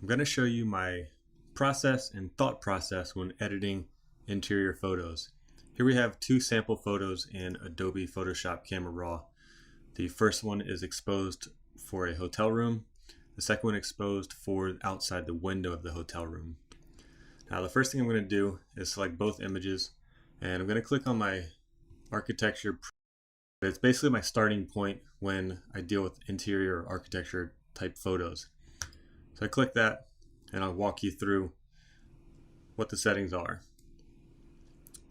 I'm going to show you my process and thought process when editing interior photos. Here we have two sample photos in Adobe Photoshop Camera Raw. The first one is exposed for a hotel room. The second one exposed for outside the window of the hotel room. Now the first thing I'm going to do is select both images, and I'm going to click on my architecture. It's basically my starting point when I deal with interior or architecture type photos. So I click that and I'll walk you through what the settings are.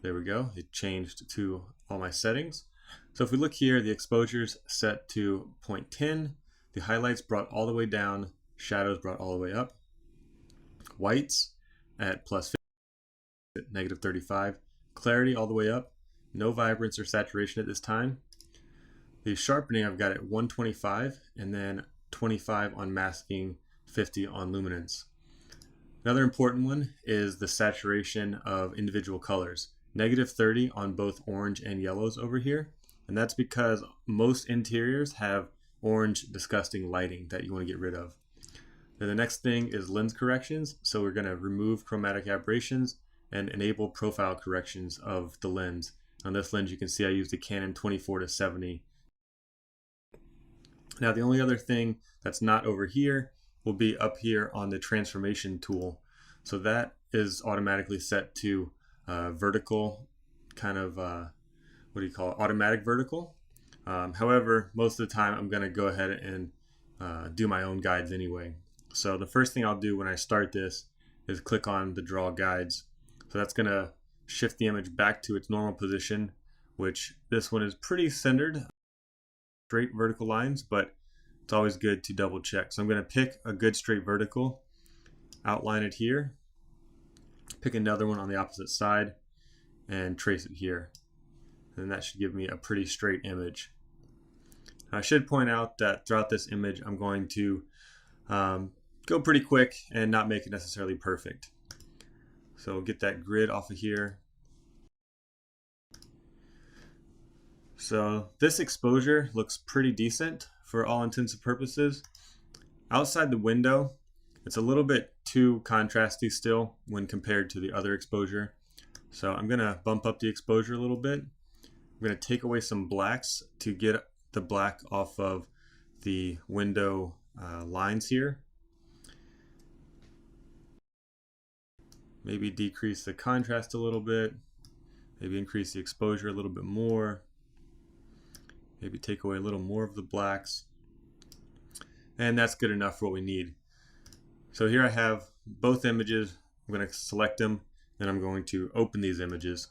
There we go, it changed to all my settings. So if we look here, the exposure's set to 0.10, the highlights brought all the way down, shadows brought all the way up, whites at +50, at -35, clarity all the way up, no vibrance or saturation at this time. The sharpening I've got at 125 and then 25 on masking, 50 on luminance. Another important one is the saturation of individual colors. -30 on both orange and yellows over here, and that's because most interiors have orange disgusting lighting that you want to get rid of. Then the next thing is lens corrections, so we're going to remove chromatic aberrations and enable profile corrections of the lens. On this lens you can see I used a Canon 24-70. Now the only other thing that's not over here will be up here on the transformation tool. So that is automatically set to vertical, kind of, what do you call it, automatic vertical. However, most of the time I'm going to go ahead and do my own guides anyway. So the first thing I'll do when I start this is click on the draw guides. So that's going to shift the image back to its normal position, which this one is pretty centered, straight vertical lines, but it's always good to double check. So I'm going to pick a good straight vertical, outline it here, pick another one on the opposite side, and trace it here. And that should give me a pretty straight image. I should point out that throughout this image I'm going to go pretty quick and not make it necessarily perfect. So get that grid off of here. So this exposure looks pretty decent for all intents and purposes. Outside the window, it's a little bit too contrasty still when compared to the other exposure. So I'm going to bump up the exposure a little bit. I'm going to take away some blacks to get the black off of the window lines here. Maybe decrease the contrast a little bit. Maybe increase the exposure a little bit more. Maybe take away a little more of the blacks. And that's good enough for what we need. So here I have both images. I'm going to select them, and I'm going to open these images.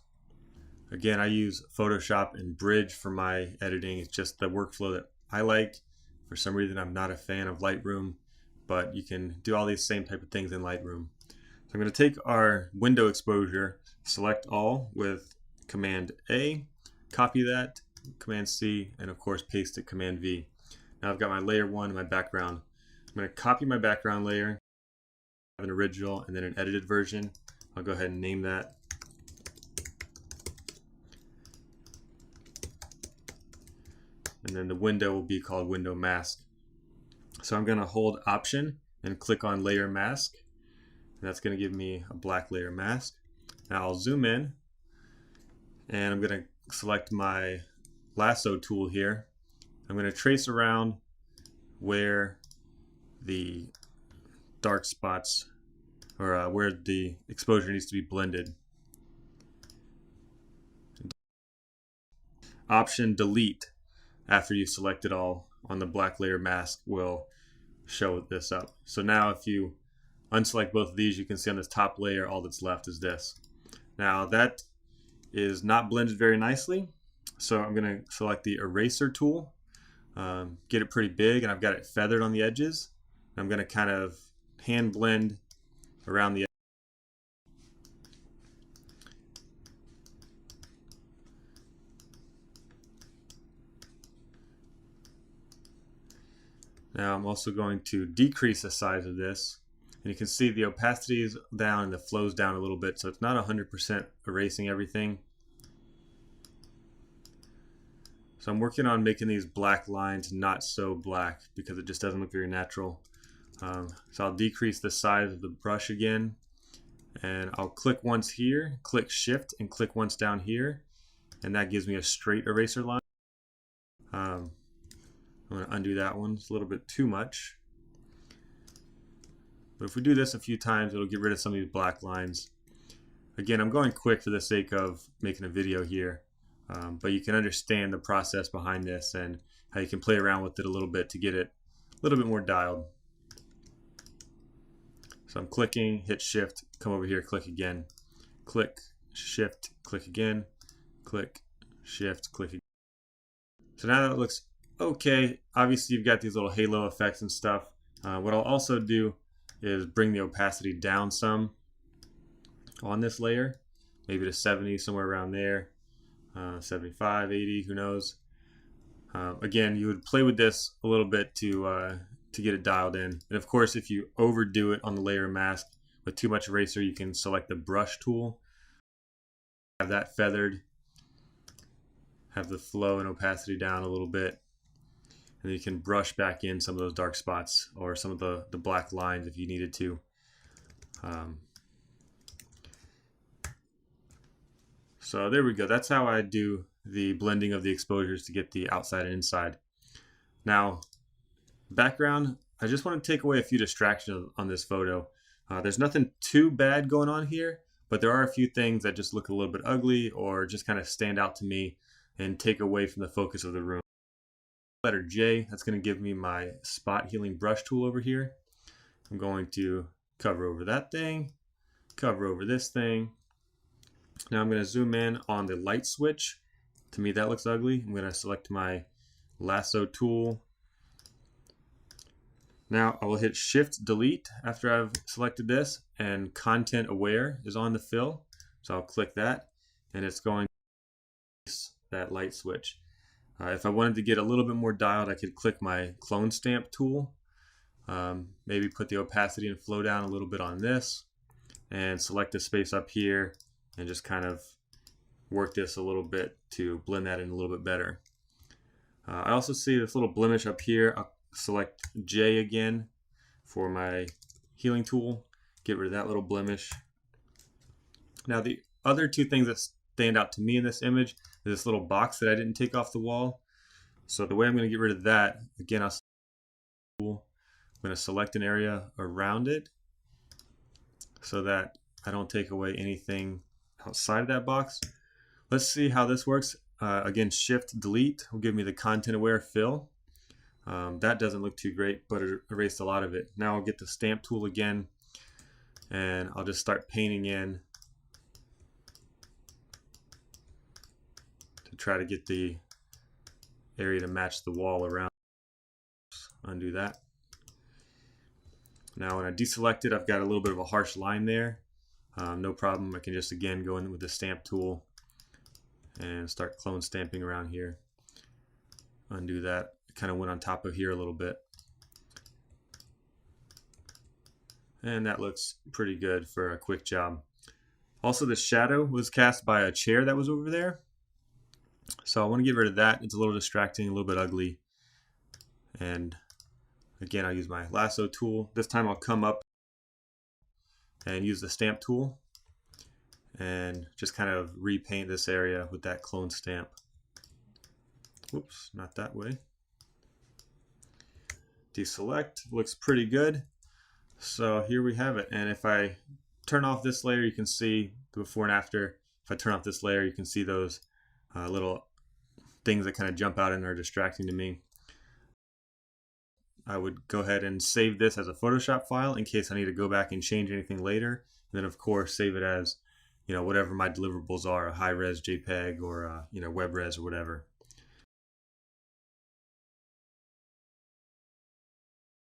Again, I use Photoshop and Bridge for my editing. It's just the workflow that I like. For some reason, I'm not a fan of Lightroom, but you can do all these same type of things in Lightroom. So I'm going to take our window exposure, select all with Command A, copy that, Command C, and of course paste it, Command V. Now I've got my layer 1 and my background. I'm going to copy my background layer, have an original and then an edited version. I'll go ahead and name that. And then the window will be called Window Mask. So I'm going to hold Option and click on Layer Mask. And that's going to give me a black layer mask. Now I'll zoom in and I'm going to select my lasso tool here. I'm going to trace around where the dark spots or where the exposure needs to be blended. Option Delete after you select it all on the black layer mask will show this up. So now if you unselect both of these, you can see on this top layer all that's left is this. Now that is not blended very nicely, so I'm going to select the eraser tool, get it pretty big, and I've got it feathered on the edges. I'm going to kind of hand blend around the edges. Now I'm also going to decrease the size of this, and you can see the opacity is down and the flow's down a little bit, so it's not 100% erasing everything. So I'm working on making these black lines not so black because it just doesn't look very natural. So I'll decrease the size of the brush again, and I'll click once here, click shift and click once down here, and that gives me a straight eraser line. I'm going to undo that one. It's a little bit too much. But if we do this a few times, it'll get rid of some of these black lines. Again, I'm going quick for the sake of making a video here, but you can understand the process behind this and how you can play around with it a little bit to get it a little bit more dialed. So I'm clicking, hit shift, come over here, click again, click, shift, click again, click, shift, click again. So now that it looks okay, obviously you've got these little halo effects and stuff. What I'll also do is bring the opacity down some on this layer, maybe to 70, somewhere around there, 75, 80, who knows. Again, you would play with this a little bit to get it dialed in. And of course, if you overdo it on the layer mask with too much eraser, you can select the brush tool, have that feathered, have the flow and opacity down a little bit, and then you can brush back in some of those dark spots or some of the black lines if you needed to. So there we go. That's how I do the blending of the exposures to get the outside and inside. Now, background, I just want to take away a few distractions on this photo. There's nothing too bad going on here, but there are a few things that just look a little bit ugly or just kind of stand out to me and take away from the focus of the room. Letter J, that's going to give me my spot healing brush tool over here. I'm going to cover over that thing, cover over this thing. Now I'm going to zoom in on the light switch. To me that looks ugly. I'm going to select my lasso tool. Now I will hit shift delete after I've selected this, and content aware is on the fill. So I'll click that and it's going to place that light switch. If I wanted to get a little bit more dialed, I could click my clone stamp tool. Maybe put the opacity and flow down a little bit on this and select the space up here and just kind of work this a little bit to blend that in a little bit better. I also see this little blemish up here. I'll select J again for my healing tool, get rid of that little blemish. Now the other two things that stand out to me in this image is this little box that I didn't take off the wall. So the way I'm going to get rid of that, again, I'm going to select an area around it so that I don't take away anything outside of that box. Let's see how this works. Again, shift delete will give me the content aware fill. That doesn't look too great, but it erased a lot of it. Now I'll get the stamp tool again and I'll just start painting in to try to get the area to match the wall around. Undo that. Now when I deselect it, I've got a little bit of a harsh line there. No problem. I can just again go in with the stamp tool and start clone stamping around here. Undo that. It kind of went on top of here a little bit. And that looks pretty good for a quick job. Also, the shadow was cast by a chair that was over there. So I want to get rid of that. It's a little distracting, a little bit ugly. And again, I'll use my lasso tool. This time I'll come up and use the stamp tool and just kind of repaint this area with that clone stamp. Whoops, not that way. Deselect, looks pretty good. So here we have it. And if I turn off this layer, you can see the before and after. If I turn off this layer, you can see those little things that kind of jump out and are distracting to me. I would go ahead and save this as a Photoshop file in case I need to go back and change anything later. And then of course save it as, whatever my deliverables are, a high-res JPEG or WebRes or whatever.